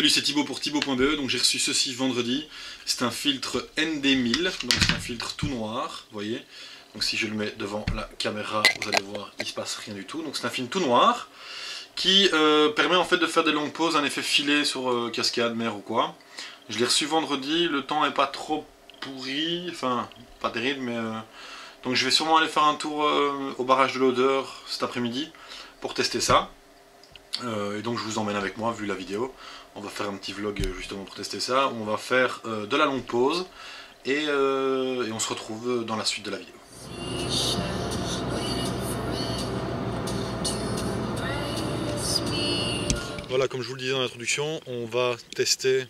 Salut, c'est Thibaut pour Thibaut.be. Donc j'ai reçu ceci vendredi. C'est un filtre ND1000, donc c'est un filtre tout noir, vous voyez. Donc si je le mets devant la caméra, vous allez voir, il ne se passe rien du tout. Donc c'est un film tout noir qui permet en fait de faire des longues pauses, un effet filet sur cascade, mer ou quoi. Je l'ai reçu vendredi, le temps n'est pas trop pourri, enfin pas terrible, mais donc je vais sûrement aller faire un tour au barrage de l'Odeur cet après-midi pour tester ça. Et donc je vous emmène avec moi vu la vidéo. On va faire un petit vlog justement pour tester ça. On va faire de la longue pause et on se retrouve dans la suite de la vidéo. Voilà, comme je vous le disais dans l'introduction, on va tester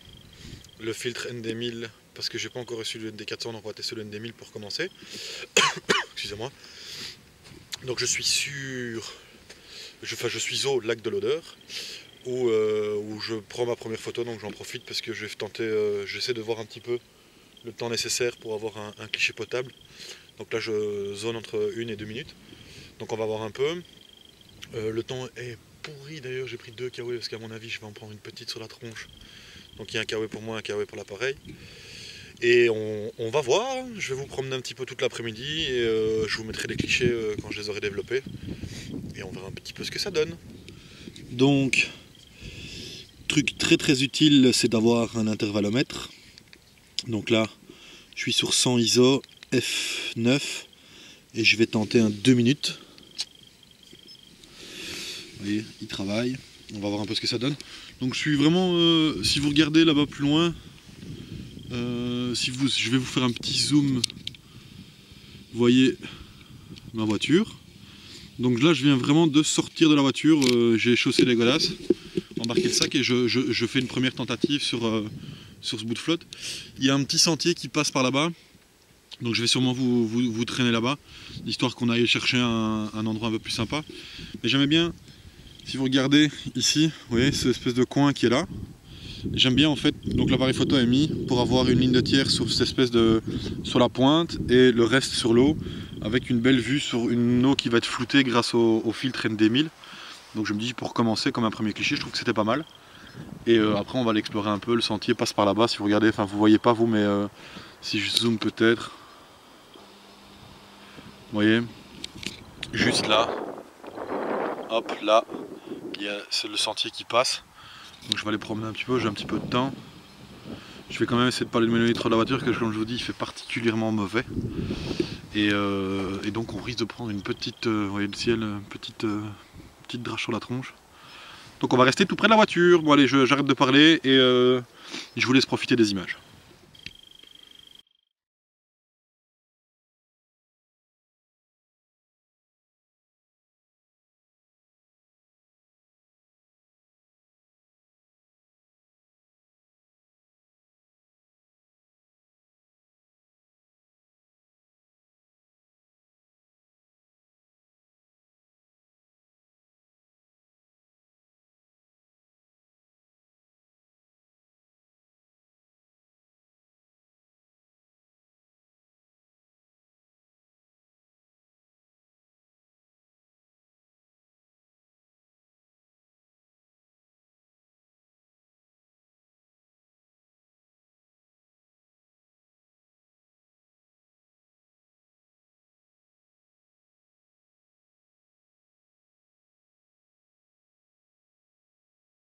le filtre ND1000 parce que j'ai pas encore reçu le ND400, donc on va tester le ND1000 pour commencer. Excusez-moi. Donc je suis je suis au lac de l'Odeur où je prends ma première photo, donc j'en profite parce que je vais tenter, j'essaie de voir un petit peu le temps nécessaire pour avoir un cliché potable. Donc là je zone entre 1 et 2 minutes, donc on va voir un peu. Le temps est pourri d'ailleurs, j'ai pris 2 kW parce qu'à mon avis je vais en prendre une petite sur la tronche. Donc il y a un kW pour moi, un kW pour l'appareil. Et on va voir, je vais vous promener un petit peu toute l'après-midi et je vous mettrai les clichés quand je les aurai développés. Et on verra un petit peu ce que ça donne. Donc, truc très utile, c'est d'avoir un intervalomètre. Donc là, je suis sur 100 ISO F9 et je vais tenter un 2 minutes. Vous voyez, il travaille. On va voir un peu ce que ça donne. Donc je suis vraiment, si vous regardez là-bas plus loin, je vais vous faire un petit zoom. Vous voyez ma voiture. Donc là je viens vraiment de sortir de la voiture, j'ai chaussé les godasses, embarqué le sac et je fais une première tentative sur ce bout de flotte. Il y a un petit sentier qui passe par là-bas, donc je vais sûrement vous traîner là-bas, histoire qu'on aille chercher un endroit un peu plus sympa. Mais j'aimais bien, si vous regardez ici, vous voyez cette espèce de coin qui est là. J'aime bien en fait, donc l'appareil photo est mis pour avoir une ligne de tiers sur cette espèce sur la pointe et le reste sur l'eau, avec une belle vue sur une eau qui va être floutée grâce au filtre ND1000. Donc je me dis, pour commencer comme un premier cliché, je trouve que c'était pas mal. Et après on va l'explorer un peu, le sentier passe par là-bas, si vous regardez, enfin vous voyez pas vous, mais si je zoome peut-être, vous voyez, juste là, hop là, c'est le sentier qui passe. Donc je vais aller promener un petit peu, j'ai un petit peu de temps. Je vais quand même essayer de pas m'éloigner trop de la voiture, que comme je vous dis, il fait particulièrement mauvais. Et donc on risque de prendre une petite, vous voyez le ciel, petite drache sur la tronche. Donc on va rester tout près de la voiture. Bon allez, j'arrête de parler et je vous laisse profiter des images.